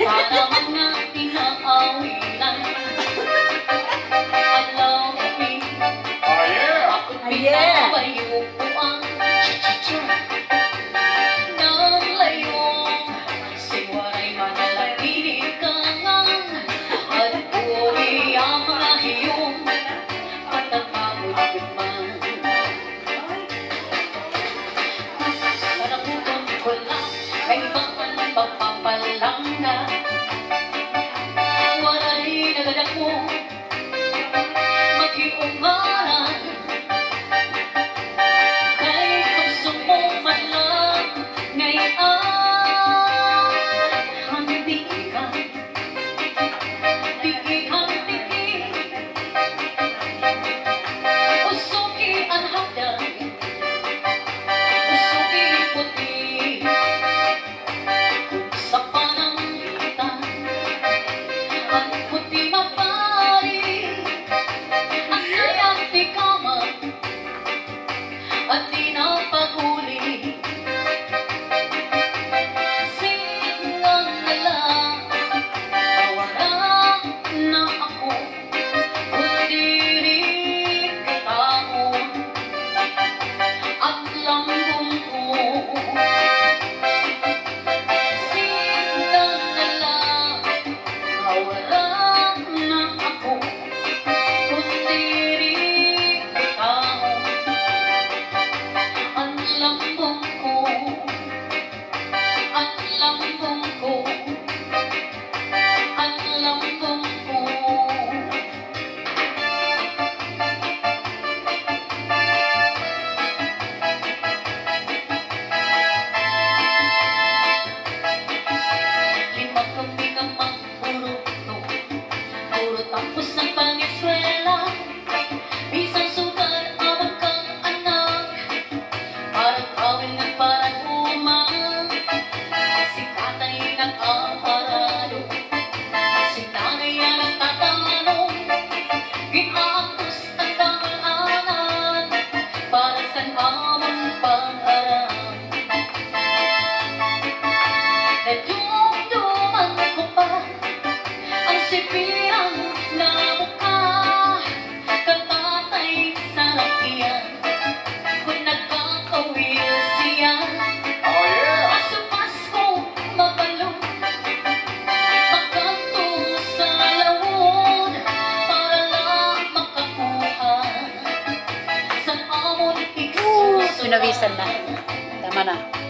Para mga pinaawilan. Alam mo, Oh yeah! ako't Yeah. pinabayuan. Nang layo, siwaray manalapinig ka nga. At uli ang mga hiyong patapagod man. Sa naputon ko lang, may ibang pagpapalangga. Wala'y nagadako, maghiungaran. Kay gusto mo man lang ngayon, hindi ka, usuki ang hagdan, usuki puti. Kung sa panangitan, ang puti mapari, asayang di kama, at di na paghuli. Singang nila, tawaran na ako, kundi rin kitao, at lambong ko. Singang nila, tawaran na ako, kundi rin kitao, ang lambong ko, ang lambong ko, ang lambong ko. Lima kami namang puro tapos ng pangeswela. Isang sugal amang kang anak, parang awin at parang umang. Si tatay nag-aaparado, si nanay ang nagtatanong. Ginapos ang tanganan, para saan amang pang-aram. Nadumduman ko pa ang sipirang na mukha, katatay sa lakihan, kung nagkakawil siya. Oh yeah! Asupas ko mabalong, makanto sa lawon, para lang makakuha sa amon iksusunod. Pinawisan na. Tama na.